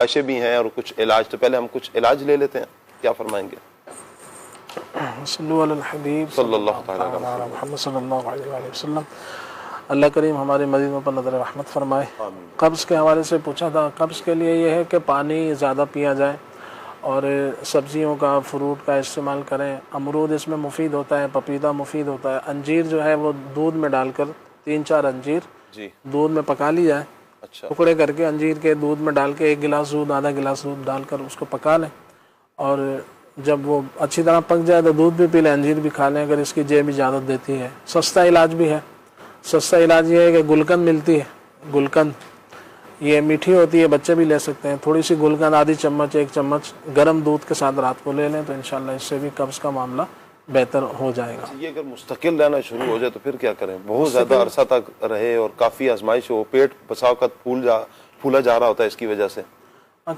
आशे भी हैं और कुछ इलाज। तो पहले हम कुछ इलाज ले लेते हैं, क्या फरमाएंगे? सल्लल्लाहु अलैहि हबीब सल्लल्लाहु तआला मुहम्मद सल्लल्लाहु अलैहि वसल्लम। अल्लाह करीम हमारे मरीज़ों पर नज़र रहमत फरमाए। कब्ज़ के हवाले से पूछा था। कब्ज़ के लिए ये है कि पानी ज़्यादा पिया जाए और सब्ज़ियों का, फ्रूट का इस्तेमाल करें। अमरूद इसमें मुफीद होता है, पपीता मुफीद होता है। अंजीर जो है वो दूध में डालकर 3-4 अंजीर दूध में पका ली जाए। अच्छा। टुकड़े करके अंजीर के दूध में डाल के 1 गिलास दूध, आधा गिलास दूध डालकर उसको पका लें और जब वो अच्छी तरह पक जाए तो दूध भी पी लें, अंजीर भी खा लें अगर इसकी जेब इजाज़त देती है। सस्ता इलाज भी है। सस्ता इलाज ये है कि गुलकंद मिलती है। गुलकंद ये मीठी होती है, बच्चे भी ले सकते हैं। थोड़ी सी गुलकंद, आधी चम्मच, 1 चम्मच गर्म दूध के साथ रात को ले लें तो इंशाल्लाह इससे भी कब्ज़ का मामला बेहतर हो जाएगा। ये अगर मुस्तकिल रहना शुरू हो जाए तो फिर क्या करें? बहुत ज़्यादा अरसा तक रहे और काफ़ी आजमाइश हो, पेट बसावकत फूला जा रहा होता है इसकी वजह से।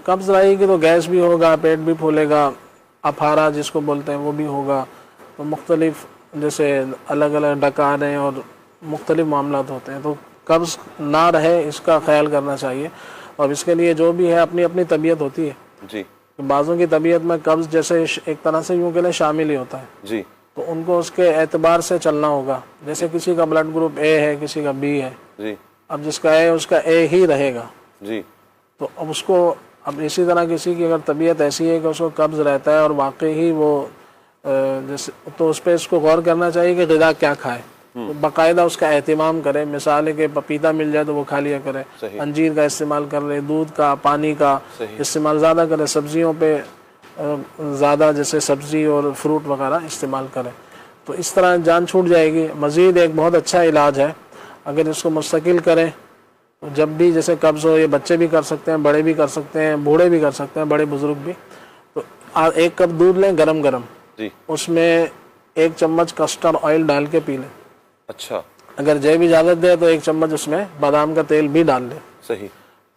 कब्ज़ रहेगी तो गैस भी होगा, पेट भी फूलेगा, अफारा जिसको बोलते हैं वो भी होगा। तो मुख्तलिफ जैसे अलग अलग डकारें और मुख्तलिफ मामलात होते हैं। तो कब्ज़ ना रहे इसका ख्याल करना चाहिए। और इसके लिए जो भी है अपनी अपनी तबीयत होती है जी। बाज़ों की तबीयत में कब्ज़ जैसे एक तरह से यूँ के लिए शामिल ही होता है जी। तो उनको उसके एतबार से चलना होगा। जैसे किसी का ब्लड ग्रुप ए है, किसी का बी है जी। अब जिसका ए उसका ए ही रहेगा जी। तो अब उसको अब इसी तरह किसी की अगर तबीयत ऐसी है कि उसको कब्ज़ रहता है और वाकई ही वो जैसे, तो उस पर इसको गौर करना चाहिए कि ग़िज़ा क्या खाए। तो बाकायदा उसका एहतमाम करें। मिसाल है कि पपीता मिल जाए तो वो खा लिया करें, अंजीर का इस्तेमाल कर ले, दूध का, पानी का इस्तेमाल ज़्यादा करें, सब्जियों पे ज़्यादा जैसे सब्ज़ी और फ्रूट वगैरह इस्तेमाल करें। तो इस तरह जान छूट जाएगी। मज़ीद एक बहुत अच्छा इलाज है, अगर इसको मुस्तकिल करें तो जब भी जैसे कब्ज़ हो, ये बच्चे भी कर सकते हैं, बड़े भी कर सकते हैं, बूढ़े भी कर सकते हैं, बड़े बुज़ुर्ग भी। तो 1 कप दूध लें गरम गरम, उसमें 1 चम्मच कस्टर्ड ऑयल डाल के पी लें। अच्छा। अगर जेब इजाज़त दे तो 1 चम्मच उसमें बादाम का तेल भी डाल लें। सही।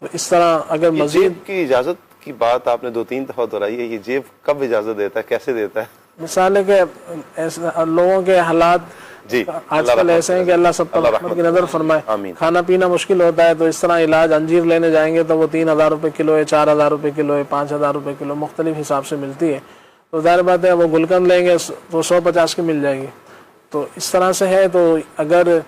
तो इस तरह अगर मज़ीद की इजाज़त की बात आपने 2-3 दफ़ा दोहराई है, ये जेब कब इजाज़त देता है, कैसे देता है? मिसाल है कि ऐसे लोगों के हालात जी आजकल ऐसे हैं कि अल्लाह सब पर रहमत की नज़र फरमाए। खाना पीना मुश्किल होता है तो इस तरह इलाज अंजीर लेने जाएंगे तो वो 3000 रुपये किलो है, 4000 रुपये किलो है, 5000 रुपये किलो, मुख्तलिफ हिसाब से मिलती है। तो ज़ाहिर बात है वो गुलकंद लेंगे तो 150 की मिल जाएगी। तो इस तरह से है। तो अगर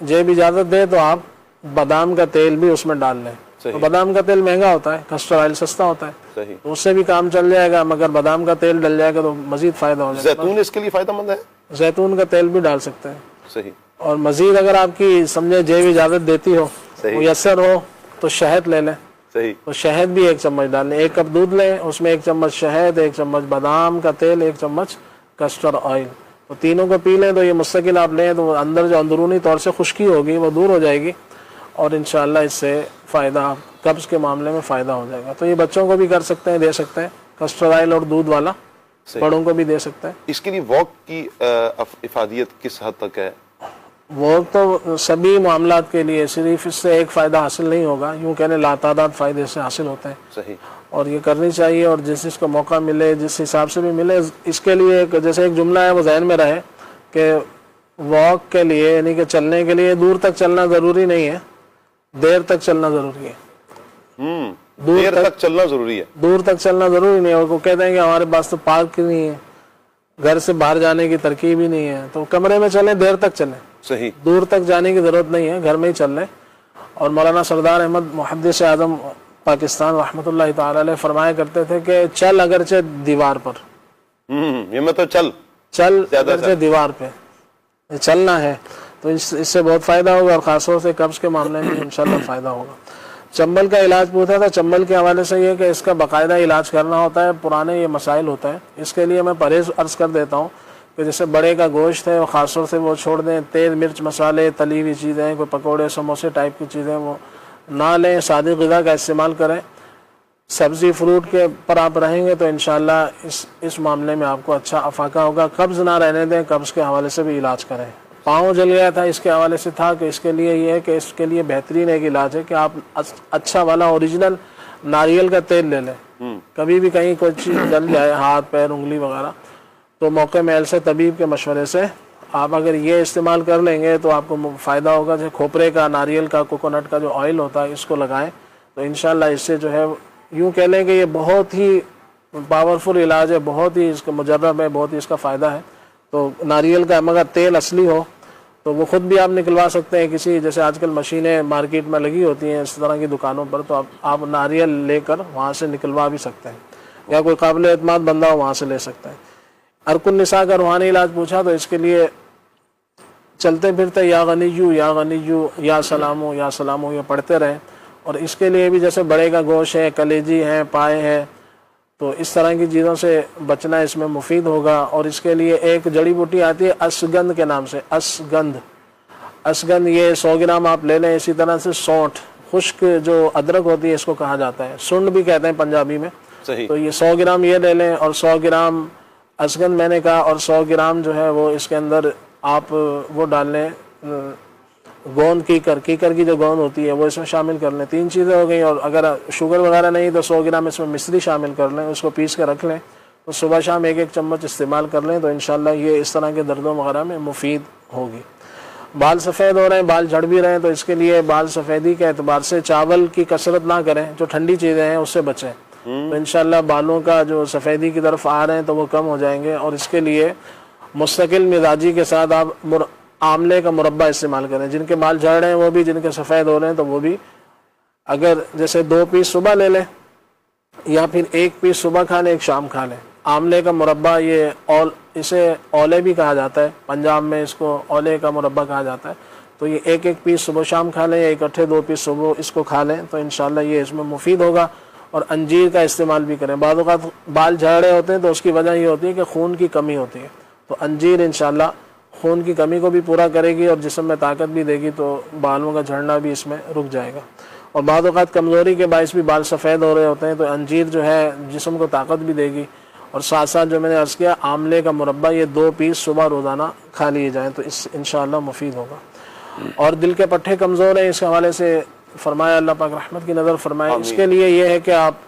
जेब इजाज़त दे तो आप बादाम का तेल भी उसमें डाल लें। तो बादाम का तेल महंगा होता है, कस्टर्ड ऑयल सस्ता होता है, तो उससे भी काम चल जाएगा। मगर बादाम का तेल डल जाएगा तो मजीद फ़ायदा हो जाएगा। जैतून इसके लिए फ़ायदेमंद है, जैतून का तेल भी डाल सकते हैं। सही। और मजीद अगर आपकी समझे जेब इजाज़त देती हो, मुयसर हो, तो शहद ले लें। सही। तो शहद भी 1 चम्मच डाल लें। 1 कप दूध लें, उसमें 1 चम्मच शहद, 1 चम्मच बादाम का तेल, 1 चम्मच कस्टर्ड ऑयल, तो तीनों को पी लें। तो ये मुस्तकिल आप लें तो अंदर जो अंदरूनी तौर से खुश्की होगी वो दूर हो जाएगी और इंशाअल्लाह इससे फ़ायदा, कब्ज़ के मामले में फ़ायदा हो जाएगा। तो ये बच्चों को भी कर सकते हैं, दे सकते हैं, कस्टर्ड ऑयल और दूध वाला, बड़ों को भी दे सकते हैं। इसके लिए वॉक की इफादियत किस हद तक है? वॉक तो सभी मामलात के लिए, सिर्फ इससे एक फ़ायदा हासिल नहीं होगा, यूँ कहने लातादाद फ़ायदे से हासिल होते हैं। सही। और ये करनी चाहिए और जिस जिसको मौका मिले, जिस हिसाब से भी मिले, इसके लिए जैसे एक जुमला है वो जहन में रहे कि वॉक के लिए यानी कि चलने के लिए दूर तक चलना ज़रूरी नहीं है, देर तक चलना ज़रूरी है। देर तक चलना ज़रूरी है, दूर तक चलना ज़रूरी नहीं है। वो कहते हैं कि हमारे पास तो पार्क नहीं है, घर से बाहर जाने की तरकीब ही नहीं है, तो कमरे में चलें, देर तक चलें। सही। दूर तक जाने की ज़रूरत नहीं है, घर में ही चल लें। और मौलाना सरदार अहमद मुहद्दिस आज़म पाकिस्तान रहमतुल्लाह तआला अलैह फरमाया करते थे कि चल अगरचे दीवार पर, ये मतलब चल अगरचे दीवार पे चलना है। तो इससे बहुत फ़ायदा होगा और ख़ासतौर से कब्ज़ के मामले में इंशाल्लाह फ़ायदा होगा। चंबल का इलाज पूछा था। चंबल के हवाले से ये कि इसका बाकायदा इलाज करना होता है, पुराने ये मसाइल होता है। इसके लिए मैं परहेज़ अर्ज़ कर देता हूँ कि जैसे बड़े का गोश्त है और ख़ासतौर से वो छोड़ दें, तेल मिर्च मसाले, तली हुई चीज़ें, कोई पकौड़े समोसे टाइप की चीज़ें वो ना लें, सादी ग़िज़ा का इस्तेमाल करें। सब्ज़ी फ्रूट के पर आप रहेंगे तो इंशाअल्लाह इस मामले में आपको अच्छा अफाका होगा। कब्ज़ ना रहने दें, कब्ज़ के हवाले से भी इलाज करें। पाँव जल गया था, इसके हवाले से था कि इसके लिए ये है कि इसके लिए बेहतरीन एक इलाज है कि आप अच्छा वाला ओरिजिनल नारियल का तेल ले लें। कभी भी कहीं कोई चीज़ जल जाए, हाथ पैर उंगली वगैरह, तो मौके में से तबीब के मशवरे से आप अगर ये इस्तेमाल कर लेंगे तो आपको फ़ायदा होगा। जैसे खोपरे का, नारियल का, कोकोनट का जो ऑयल होता है, इसको लगाएं तो इंशाअल्लाह इससे जो है यूँ कह लें कि ये बहुत ही पावरफुल इलाज है, बहुत ही इसका मुजर्रब है, बहुत ही इसका फ़ायदा है। तो नारियल का मगर तेल असली हो तो वो खुद भी आप निकलवा सकते हैं, किसी जैसे आजकल मशीनें मार्केट में लगी होती हैं इस तरह की दुकानों पर, तो आप नारियल लेकर वहाँ से निकलवा भी सकते हैं, या कोई काबिल एतमाद बंदा हो वहाँ से ले सकते हैं। अर्कुन निसा का रूहानी इलाज पूछा तो इसके लिए चलते फिरते या गनीजू या सलामो ये पढ़ते रहें। और इसके लिए भी जैसे बड़े का गोश्त है, कलेजी है, पाए है, तो इस तरह की चीज़ों से बचना इसमें मुफीद होगा। और इसके लिए एक जड़ी बूटी आती है असगंध के नाम से, असगंध ये 100 ग्राम आप ले लें। इसी तरह से सौंठ, खुश्क जो अदरक होती है इसको कहा जाता है, सुंड भी कहते हैं पंजाबी में। सही। तो ये 100 ग्राम ये ले लें और 100 ग्राम असगंध मैंने कहा, और 100 ग्राम जो है वो इसके अंदर आप वो डाल लें गोंद कीकर की जो गोंद होती है वो इसमें शामिल कर लें। 3 चीज़ें हो गई। और अगर शुगर वगैरह नहीं तो 100 ग्राम इसमें मिश्री शामिल कर लें, उसको पीस के रख लें, तो सुबह शाम 1-1 चम्मच इस्तेमाल कर लें, तो इंशाल्लाह ये इस तरह के दर्दों वगैरह में मुफीद होगी। बाल सफ़ेद हो रहे हैं, बाल झड़ भी रहे हैं, तो इसके लिए बाल सफ़ेदी के एतबार से चावल की कसरत ना करें, जो ठंडी चीज़ें हैं उससे बचें, तो इंशाल्लाह बालों का जो सफ़ेदी की तरफ आ रहे हैं तो वो कम हो जाएंगे। और इसके लिए मुस्तकिल मिजाजी के साथ आप आमले का मुरब्बा इस्तेमाल करें। जिनके बाल झड़ रहे हैं वो भी, जिनके सफ़ेद हो रहे हैं तो वो भी, अगर जैसे 2 पीस सुबह ले लें या फिर 1 पीस सुबह खा लें, 1 शाम खा लें। आमले का मुरब्बा ये इसे औले भी कहा जाता है, पंजाब में इसको औले का मुरब्बा कहा जाता है। तो ये 1-1 पीस सुबह शाम खा लें, या इकट्ठे 2 पीस सुबह इसको खा लें, तो इंशाल्लाह ये इसमें मुफीद होगा। और अंजीर का इस्तेमाल भी करें। बाद औक़ात बाल झड़ रहे होते हैं तो उसकी वजह ये होती है कि खून की कमी होती है, तो अंजीर इंशाल्लाह खून की कमी को भी पूरा करेगी और जिस्म में ताकत भी देगी, तो बालों का झड़ना भी इसमें रुक जाएगा। और बाद औक़ात कमज़ोरी के बायस भी बाल सफ़ेद हो रहे होते हैं, तो अंजीर जो है जिस्म को ताकत भी देगी। और साथ साथ जो मैंने अर्ज़ किया आमले का मुरब्बा, ये 2 पीस सुबह रोज़ाना खा लिए जाएँ, तो इस इंशाअल्लाह मुफीद होगा। और दिल के पट्टे कमज़ोर हैं, इस हवाले से फरमाया, अल्लाह पाक रहमत की नज़र फरमाए। इसके लिए ये है कि आप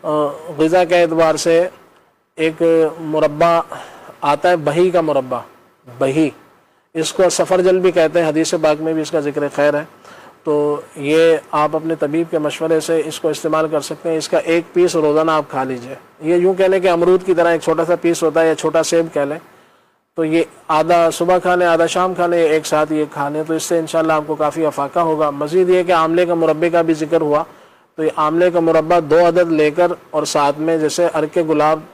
ग़िज़ा के एतबार से एक मुरब्बा आता है, बही का मुरब्बा, बही, इसको सफ़रजल भी कहते हैं, हदीस पाक में भी इसका जिक्र खैर है। तो ये आप अपने तबीब के मशवरे से इसको इस्तेमाल कर सकते हैं। इसका 1 पीस रोज़ाना आप खा लीजिए। ये यूँ कह लें कि अमरूद की तरह एक छोटा सा पीस होता है, या छोटा सेब कह लें, तो ये आधा सुबह खा लें, आधा शाम खा लें, एक साथ ये खा लें, तो इससे इंशाल्लाह आपको काफ़ी अफाका होगा। मज़ीद ये कि आमले का मुरब्बे का भी जिक्र हुआ, तो ये आमले का मुरब्बा 2 अदद लेकर, और साथ में जैसे अर्के गुलाब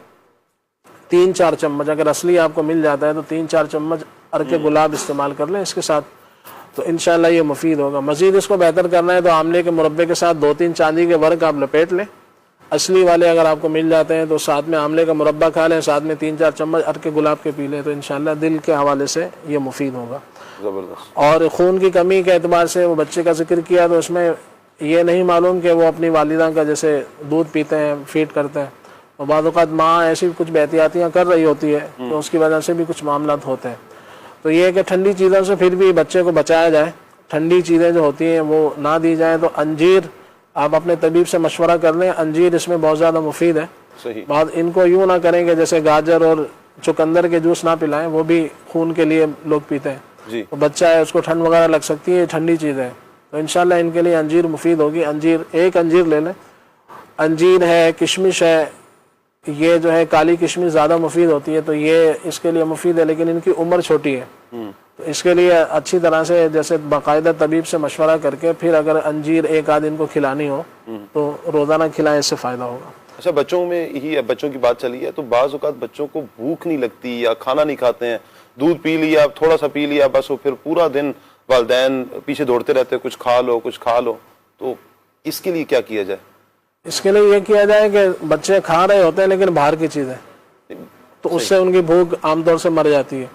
3-4 चम्मच, अगर असली आपको मिल जाता है तो 3-4 चम्मच अर्के गुलाब इस्तेमाल कर लें इसके साथ, तो इंशाल्लाह ये मुफीद होगा। मज़ीद इसको बेहतर करना है तो आमले के मुरब्बे के साथ 2-3 चांदी के वर्क आप लपेट लें, असली वाले अगर आपको मिल जाते हैं तो साथ में आमले का मुरब्बा खा लें, साथ में 3-4 चम्मच अर्के गुलाब के पी लें, तो इंशाल्लाह दिल के हवाले से ये मुफीद होगा। ज़बरदस्त। और खून की कमी के एतबार से वो बच्चे का जिक्र किया, तो उसमें ये नहीं मालूम कि वो अपनी वालिदा का जैसे दूध पीते हैं, फीड करते हैं, और बाद औक़ात माँ ऐसी कुछ बेहतियातियाँ कर रही होती है, तो उसकी वजह से भी कुछ मामला होते हैं। तो ये है कि ठंडी चीज़ों से फिर भी बच्चे को बचाया जाए, ठंडी चीज़ें जो होती हैं वो ना दी जाएँ। तो अंजीर आप अपने तबीब से मशवरा कर लें, अंजीर इसमें बहुत ज़्यादा मुफीद है। सही। बाद इनको यूँ ना करें कि जैसे गाजर और चुकंदर के जूस ना पिलाएं, वो भी खून के लिए लोग पीते हैं जी। तो बच्चा है उसको ठंड वगैरह लग सकती है, ठंडी चीज़ है, तो इंशाल्लाह इनके लिए अंजीर मुफीद होगी। अंजीर, 1 अंजीर ले लें। अंजीर है, किशमिश है, ये जो है काली किशमिश ज़्यादा मुफीद होती है, तो ये इसके लिए मुफीद है, लेकिन इनकी उम्र छोटी है, तो इसके लिए अच्छी तरह से जैसे बाकायदा तबीब से मशवरा करके फिर अगर अंजीर 1 आध इनको खिलानी हो तो रोज़ाना खिलाएं, इससे फ़ायदा होगा। अच्छा, बच्चों में ही बच्चों की बात चली है, तो बाज़ औक़ात बच्चों को भूख नहीं लगती या खाना नहीं खाते हैं, दूध पी लिया, थोड़ा सा पी लिया, बस वो फिर पूरा दिन वालिदैन पीछे दौड़ते रहते हैं, कुछ खा लो कुछ खा लो, तो इसके लिए क्या किया जाए? इसके लिए ये किया जाए कि बच्चे खा रहे होते हैं लेकिन बाहर की चीज़ें, तो उससे उनकी भूख आमतौर से मर जाती है,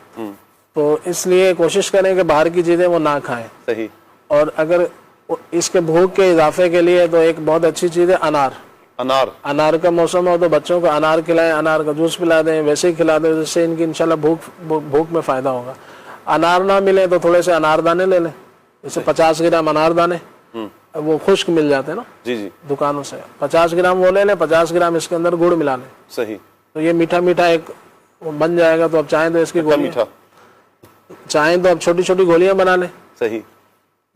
तो इसलिए कोशिश करें कि बाहर की चीज़ें वो ना खाएं। सही। और अगर इसके भूख के इजाफे के लिए तो एक बहुत अच्छी चीज़ है अनार का मौसम हो तो बच्चों को अनार खिलाएं, अनार का जूस पिला दें, वैसे ही खिला दें, जिससे इनकी इंशाल्लाह भूख में फ़ायदा होगा। अनार ना मिले तो थोड़े से अनारदाने ले लें, जैसे 50 ग्राम अनारदाने, वो खुश्क मिल जाते हैं ना जी जी दुकानों से, 50 ग्राम वो ले लें, 50 ग्राम इसके अंदर गुड़ मिला लें। सही। तो ये मीठा मीठा एक बन जाएगा। तो अब चाहें तो इसकी गोलियां, चाहें तो अब छोटी छोटी गोलियां बना लें। सही।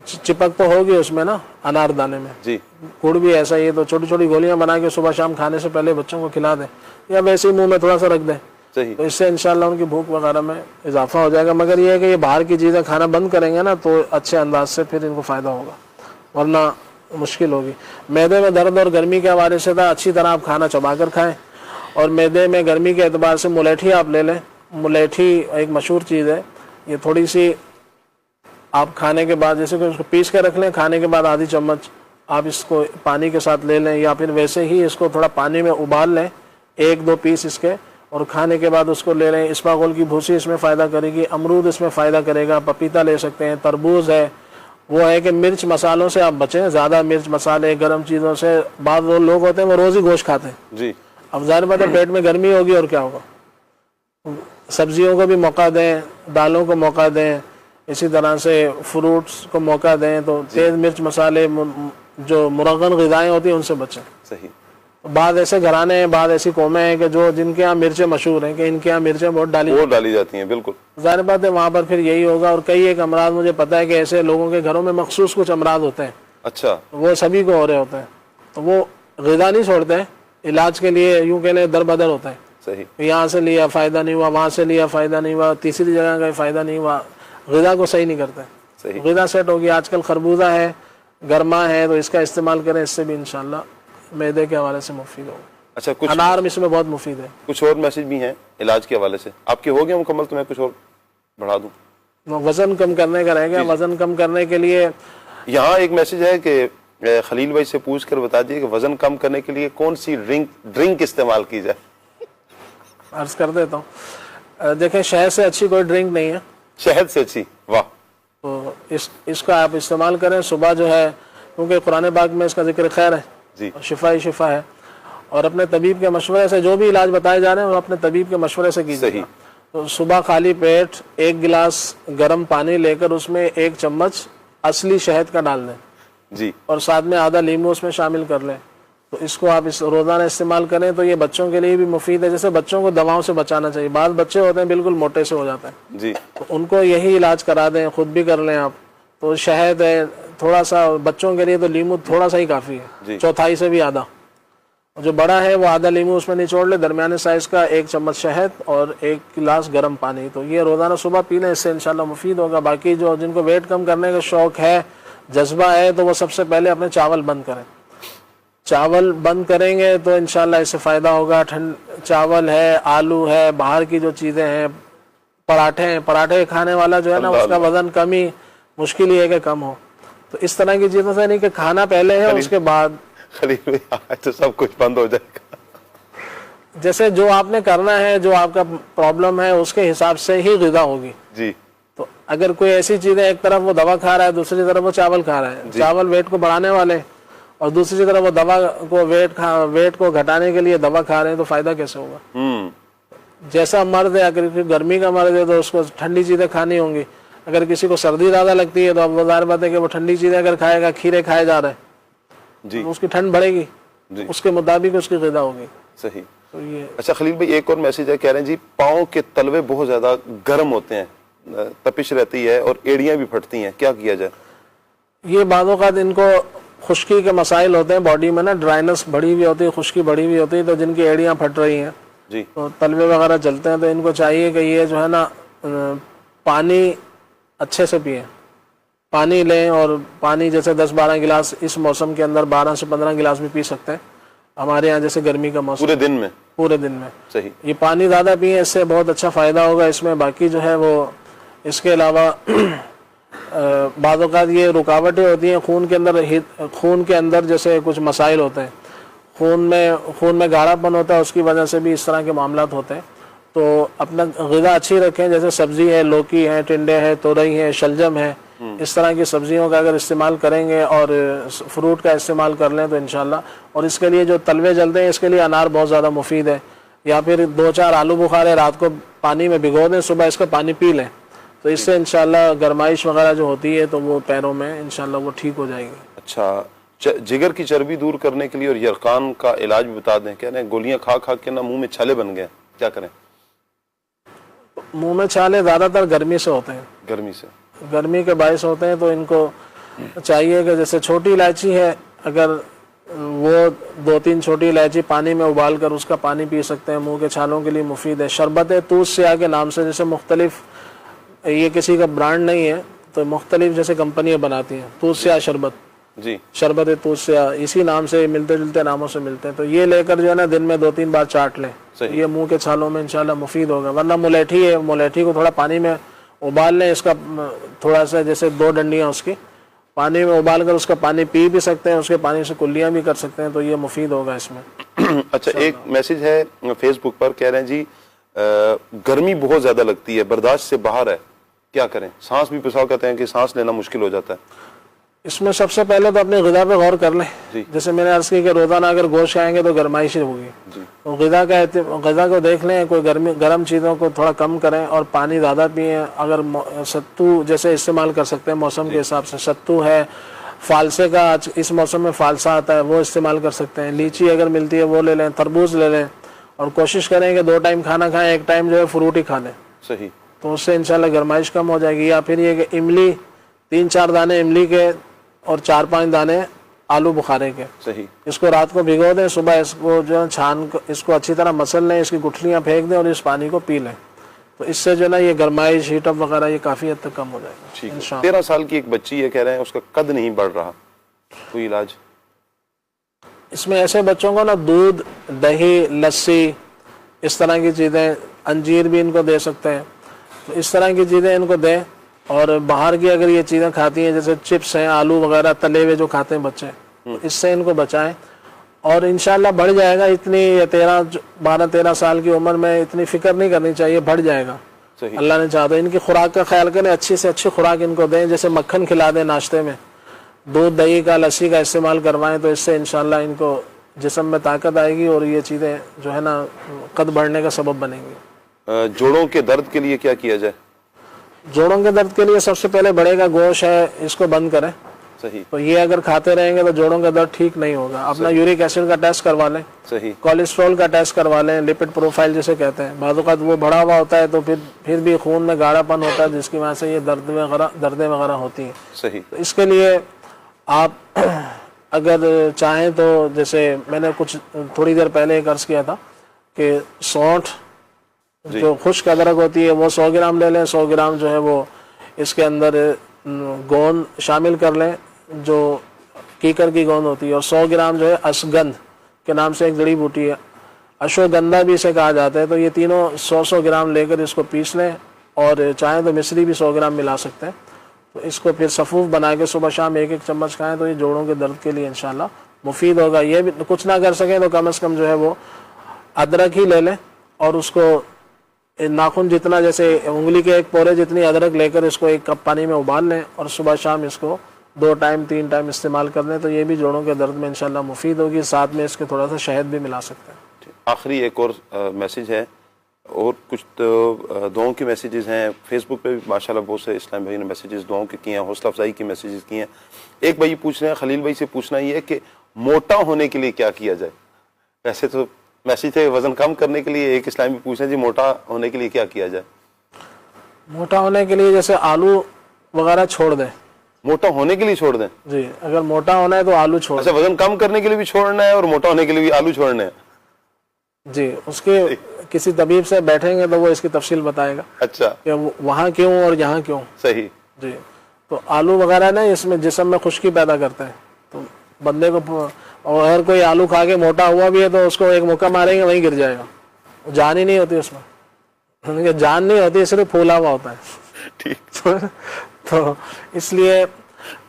चिपक तो होगी उसमें ना अनारदाने में जी। गुड़ भी ऐसा ही है, तो छोटी छोटी गोलियां बना के सुबह शाम खाने से पहले बच्चों को खिला दें या वैसे ही मुंह में थोड़ा सा रख दें, सही। तो इससे इंशाल्लाह उनकी भूख वगैरह में इजाफा हो जाएगा। मगर ये है कि ये बाहर की चीज़ें खाना बंद करेंगे ना तो अच्छे अंदाज से फिर इनको फ़ायदा होगा, वरना मुश्किल होगी। मैदे में दर्द और गर्मी के हवाले से था अच्छी तरह आप खाना चबा कर खाएँ, और मैदे में गर्मी के एतबार से मुलेठी आप ले लें। मुलेठी एक मशहूर चीज़ है, ये थोड़ी सी आप खाने के बाद जैसे कि उसको पीस के रख लें, खाने के बाद आधी चम्मच आप इसको पानी के साथ ले लें, या फिर वैसे ही इसको थोड़ा पानी में उबाल लें, 1-2 पीस इसके, और खाने के बाद उसको ले लें। इस्मागोल की भूसी इसमें फ़ायदा करेगी, अमरूद इसमें फ़ायदा करेगा, पपीता ले सकते हैं, तरबूज है। वो है कि मिर्च मसालों से आप बचें, ज़्यादा मिर्च मसाले गर्म चीज़ों से। बाद वो लोग होते हैं वो रोज़ ही गोश्त खाते हैं जी। अब ज़ाहिर बात है पेट में गर्मी होगी और क्या होगा। सब्जियों को भी मौका दें, दालों को मौका दें, इसी तरह से फ्रूट्स को मौका दें। तो तेज़ मिर्च मसाले जो मुरगन ग़िज़ाएँ होती हैं उनसे बचें। सही। बाद ऐसे घराने हैं, बाद ऐसी कौमें हैं कि जो जिनके यहाँ मिर्चें मशहूर हैं कि इनके यहाँ मिर्चें बहुत डाली जाती हैं। बिल्कुल ज़ाहिर बात है वहाँ पर फिर यही होगा। और कई एक अमराज मुझे पता है कि ऐसे लोगों के घरों में मखसूस कुछ अमराज होते हैं, अच्छा, वो सभी को हो रहे होते हैं, तो वो ग़िज़ा नहीं छोड़ते हैं, इलाज के लिए यूँ कह लें दर बदर होता है। सही। यहाँ से लिया फ़ायदा नहीं हुआ, वहाँ से लिया फ़ायदा नहीं हुआ, तीसरी जगह का फ़ायदा नहीं हुआ, ग़िज़ा को सही नहीं करते। सही। ग़िज़ा सेट होगी। आजकल खरबूजा है, गर्मा है, तो इसका इस्तेमाल करें, इससे भी इंशाल्लाह मैदे के हवाले से मुफीद होगा। अच्छा, कुछ अनार में इसमें बहुत मुफीद है। कुछ और मैसेज भी हैं इलाज के हवाले से? आपके हो गया मुकम्मल, तो मैं कुछ और बढ़ा दूं? वज़न कम करने का रह गया। वज़न कम करने के लिए यहाँ एक मैसेज है कि खलील भाई से पूछ कर बता दिए कि वज़न कम करने के लिए कौन सी ड्रिंक इस्तेमाल की जाए। अर्ज कर देता हूँ, देखें शहद से अच्छी कोई ड्रिंक नहीं है। शहद से अच्छी? वाह। तो इसका आप इस्तेमाल करें सुबह जो है, क्योंकि कुरान पाक में इसका जिक्र खैर है जी, शिफा ही शिफा है। और अपने तबीब के मशवरे से जो भी इलाज बताए जा रहे हैं वो अपने तबीब के मशवरे से कीजिए। तो सुबह खाली पेट 1 गिलास गर्म पानी लेकर उसमें 1 चम्मच असली शहद का डाल दें जी, और साथ में आधा नींबू उसमें शामिल कर लें। तो इसको आप इस रोज़ाना इस्तेमाल करें तो ये बच्चों के लिए भी मुफीद है। जैसे बच्चों को दवाओं से बचाना चाहिए, बाद बच्चे होते हैं बिल्कुल मोटे से हो जाते हैं जी, तो उनको यही इलाज करा दें, खुद भी कर लें आप। तो शहद है थोड़ा सा, बच्चों के लिए तो नींबू थोड़ा सा ही काफ़ी है, 1/4 से भी आधा। जो बड़ा है वो आधा नींबू उसमें निचोड़ ले, दरमियाने साइज़ का 1 चम्मच शहद और 1 गिलास गर्म पानी। तो ये रोज़ाना सुबह पी लें, इससे इंशाल्लाह मुफीद होगा। बाकी जो जिनको वेट कम करने का शौक़ है, जज्बा है, तो वो सबसे पहले अपने चावल बंद करें। चावल बंद करेंगे तो इंशाल्लाह इससे फ़ायदा होगा। चावल है, आलू है, बाहर की जो चीज़ें हैं, पराठे हैं, पराठे खाने वाला जो है ना उसका वज़न कम ही मुश्किल ही है कि कम हो। तो इस तरह की चीज़ों से नहीं कि खाना पहले है उसके बाद तो सब कुछ बंद हो जाएगा। जैसे जो आपने करना है, जो आपका प्रॉब्लम है उसके हिसाब से ही ग़िज़ा होगी जी। तो अगर कोई ऐसी चीज़ है, एक तरफ वो दवा खा रहा है, दूसरी तरफ वो चावल खा रहा है, चावल वेट को बढ़ाने वाले और दूसरी तरफ वो दवा को वेट को घटाने के लिए दवा खा रहे हैं, तो फायदा कैसे होगा। जैसा मर्द है, अगर गर्मी का मर्द है तो उसको ठंडी चीज़ें खानी होंगी। अगर किसी को सर्दी ज़्यादा लगती है तो अब ज़ाहिर बात है कि वो ठंडी चीज़ें अगर खाएगा, खीरे खाए जा रहे हैं जी, तो उसकी ठंड बढ़ेगी, उसके मुताबिक उसकी ग़िज़ा होगी। सही। तो ये अच्छा खलील भाई, एक और मैसेज है, कह रहे हैं जी पाँव के तलवे बहुत ज़्यादा गर्म होते हैं, तपिश रहती है और एड़ियाँ भी फटती हैं, क्या किया जाए? ये बाज़ औक़ात इनको खुश्की के मसाइल होते हैं, बॉडी में ना ड्राइनेस बढ़ी हुई होती है, खुश्की बढ़ी हुई होती है, तो जिनकी एड़ियाँ फट रही हैं जी, तो तलवे वगैरह चलते हैं, तो इनको चाहिए कि ये जो है ना पानी अच्छे से पिए, पानी लें। और पानी जैसे 10-12 गिलास इस मौसम के अंदर 12 से 15 गिलास भी पी सकते हैं। हमारे यहाँ जैसे गर्मी का मौसम, पूरे दिन में सही, ये पानी ज़्यादा पिए, इससे बहुत अच्छा फ़ायदा होगा इसमें। बाकी जो है वो इसके अलावा बाज़ औक़ात ये रुकावटें होती हैं खून के अंदर जैसे कुछ मसाइल होते हैं, खून में गाढ़ापन होता है, उसकी वजह से भी इस तरह के मामलात होते हैं। तो अपना ग़िज़ा अच्छी रखें, जैसे सब्ज़ी है, लौकी है, टिंडे है, तोरई है, शलजम है, इस तरह की सब्जियों का अगर इस्तेमाल करेंगे और फ्रूट का इस्तेमाल कर लें तो इंशाल्लाह। और इसके लिए जो तलवे जलते हैं इसके लिए अनार बहुत ज़्यादा मुफीद है। या फिर 2-4 आलू बुखारे रात को पानी में भिगो दें, सुबह इसका पानी पी लें, तो इससे इंशाल्लाह गर्माइश वगैरह जो होती है तो वो पैरों में इंशाल्लाह वो ठीक हो जाएगी। अच्छा, जिगर की चर्बी दूर करने के लिए और यरकान का इलाज भी बता दें। कह रहे हैं गोलियां खा खा के ना मुंह में छाले बन गए, क्या करें? मुंह में छाले ज़्यादातर गर्मी से होते हैं, गर्मी के बायस होते हैं, तो इनको चाहिए कि जैसे छोटी इलायची है, अगर वो 2-3 छोटी इलायची पानी में उबाल कर उसका पानी पी सकते हैं, मुंह के छालों के लिए मुफीद है। शरबत तूसिया के नाम से, जैसे मुख्तलिफ, ये किसी का ब्रांड नहीं है, तो मुख्तलिफ जैसे कंपनियां बनाती हैं तूसिया शरबत जी, शरबत तूसिया, इसी नाम से मिलते जुलते नामों से मिलते हैं। तो ये लेकर जो है ना दिन में 2-3 बार चाट लें, ये मुंह के छालों में इंशाल्लाह मुफीद होगा। वरना मुलेठी है, मुलेठी को थोड़ा पानी में उबाल लें, इसका थोड़ा सा जैसे 2 डंडियां उसकी पानी में उबाल कर उसका पानी पी भी सकते हैं, उसके पानी से कुल्लियां भी कर सकते हैं, तो ये मुफीद होगा इसमें। अच्छा, एक मैसेज है फेसबुक पर, कह रहे हैं जी गर्मी बहुत ज्यादा लगती है, बर्दाश्त से बाहर है, क्या करें? सांस भी पिसाव, कहते हैं कि सांस लेना मुश्किल हो जाता है। इसमें सबसे पहले तो अपनी ग़िज़ा पे गौर कर लें। जैसे मैंने अर्ज़ की कि रोज़ाना अगर गोश्त खाएंगे तो गर्माइश होगी, तो ग़िज़ा को देख लें, कोई गर्म चीज़ों को थोड़ा कम करें और पानी ज़्यादा पिएँ। अगर सत्तू जैसे इस्तेमाल कर सकते हैं मौसम के हिसाब से, सत्तू है, फालसे का इस मौसम में फालसा आता है, वो इस्तेमाल कर सकते हैं। लीची अगर मिलती है वो ले लें, तरबूज ले लें, और कोशिश करें कि 2 टाइम खाना खाएं, 1 टाइम जो है फ्रूट ही खा लें। सही, तो उससे इंशाल्लाह गर्माइश कम हो जाएगी। या फिर ये कि इमली, 3-4 दाने इमली के और 4-5 दाने आलू बुखारे के, सही, इसको रात को भिगो दें, सुबह इसको जो छान इसको अच्छी तरह मसल लें, इसकी गुठलियाँ फेंक दें और इस पानी को पी लें। तो इससे जो ना ये गर्माइश, हीटअप वगैरह ये काफ़ी हद तक कम हो जाएगा। ठीक है। 13 साल की एक बच्ची है, कह रहे हैं उसका कद नहीं बढ़ रहा, कोई इलाज? इसमें ऐसे बच्चों को ना दूध, दही, लस्सी, इस तरह की चीज़ें, अंजीर भी इनको दे सकते हैं, तो इस तरह की चीज़ें इनको दें। और बाहर की अगर ये चीज़ें खाती हैं, जैसे चिप्स हैं, आलू वगैरह तले हुए जो खाते हैं बच्चे, तो इससे इनको बचाएं और इंशाल्लाह बढ़ जाएगा। इतनी 12-13 साल की उम्र में इतनी फिक्र नहीं करनी चाहिए, बढ़ जाएगा। अल्लाह ने चाहा तो इनकी खुराक का ख्याल करें, अच्छी से अच्छी खुराक इनको दें, जैसे मक्खन खिला दें नाश्ते में, दूध, दही का, लस्सी का इस्तेमाल करवाएं, तो इससे इंशाल्लाह इनको जिस्म में ताकत आएगी और ये चीज़ें जो है ना कद बढ़ने का सबब बनेंगी। जोड़ों के दर्द के लिए क्या किया जाए? जोड़ों के दर्द के लिए सबसे पहले बड़े का गोश्त है, इसको बंद करें। सही, तो ये अगर खाते रहेंगे तो जोड़ों का दर्द ठीक नहीं होगा। अपना यूरिक एसिड का टेस्ट करवा लें, सही, कोलेस्ट्रॉल का टेस्ट करवा लें, लिपिड प्रोफाइल जिसे कहते हैं, बाद वक़्त वो बढ़ा हुआ होता है तो फिर भी खून में गाढ़ापन होता है, जिसकी वजह से ये दर्दें वगैरह होती हैं। सही, तो इसके लिए आप अगर चाहें तो, जैसे मैंने कुछ थोड़ी देर पहले एक अर्ज़ किया था कि सौंठ, जो खुश्क अदरक होती है, वो 100 ग्राम ले लें। 100 ग्राम जो है वो इसके अंदर गोंद शामिल कर लें, जो कीकर की गोंद होती है, और 100 ग्राम जो है अश्वगंध के नाम से एक जड़ी बूटी है, अश्वगंधा भी इसे कहा जाता है। तो ये तीनों 100-100 ग्राम लेकर इसको पीस लें, और चाहें तो मिश्री भी 100 ग्राम मिला सकते हैं। तो इसको फिर सफ़ूफ बना के सुबह शाम 1-1 चम्मच खाएं, तो ये जोड़ों के दर्द के लिए इंशाल्लाह मुफीद होगा। ये भी कुछ ना कर सकें तो कम से कम जो है वो अदरक ही ले लें, और उसको नाखून जितना, जैसे उंगली के एक पोरे जितनी अदरक लेकर इसको 1 कप पानी में उबाल लें, और सुबह शाम इसको 2 टाइम 3 टाइम इस्तेमाल कर लें, तो ये भी जोड़ों के दर्द में इंशाल्लाह मुफीद होगी। साथ में इसके थोड़ा सा शहद भी मिला सकते हैं। आखिरी एक और मैसेज है, और कुछ तो दुआओं के मैसेजेस हैं। फेसबुक पे भी माशाल्लाह बहुत से इस्लाम भाई ने मैसेजेस दुआओं के किए हैं, हौसला अफजाई के मैसेजेस किए हैं। एक भाई पूछ रहे हैं, खलील भाई से पूछना ये है कि मोटा होने के लिए क्या किया जाए? वैसे तो मैसेज थे वजन कम करने के लिए, एक इस्लामी पूछ रहे हैं जी मोटा होने के लिए क्या किया जाए? मोटा होने के लिए जैसे आलू वगैरह छोड़ दें। मोटा होने के लिए छोड़ दें? जी, अगर मोटा होना है तो आलू छोड़ दें। अच्छा, वजन कम करने के लिए भी छोड़ना है और मोटा होने के लिए भी आलू छोड़ने हैं? जी, उसके किसी तबीब से बैठेंगे तो वो इसकी तफसील बताएगा। अच्छा, कि वहाँ क्यों और यहाँ क्यों। सही जी, तो आलू वगैरह ना इसमें जिस्म में खुश्की पैदा करते हैं, तो बंदे को, और अगर कोई आलू खा के मोटा हुआ भी है तो उसको एक मुक्का मारेंगे वहीं गिर जाएगा, जान ही नहीं होती उसमें, जान नहीं होती, सिर्फ फूला हुआ होता है। ठीक तो इसलिए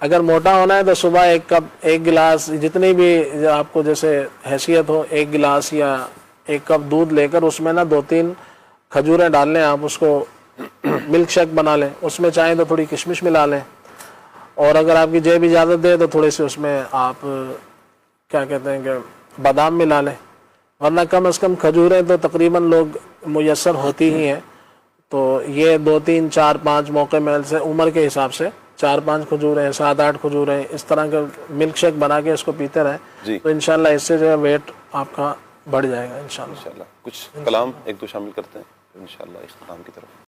अगर मोटा होना है तो सुबह 1 कप 1 गिलास, जितनी भी आपको जैसे हैसियत हो, 1 गिलास या 1 कप दूध लेकर उसमें ना 2-3 खजूरें डाल लें, आप उसको मिल्क शेक बना लें, उसमें चाहें तो थोड़ी किशमिश मिला लें, और अगर आपकी जेब इजाज़त दे तो थोड़े से उसमें आप क्या कहते हैं कि बादाम मिला लें, वरना कम से कम खजूरें तो तकरीबन लोग मुयस्सर होती ही हैं। तो ये 2-3 4-5 मौके में से उम्र के हिसाब से 4-5 खजूरें, 7-8 खजूरें, इस तरह का मिल्क शेक बना के इसको पीते रहें, तो इंशाल्लाह इससे जो है वेट आपका बढ़ जाएगा इंशाल्लाह। कुछ कलाम 1-2 शामिल करते हैं इंशाल्लाह इख्तिताम की तरफ।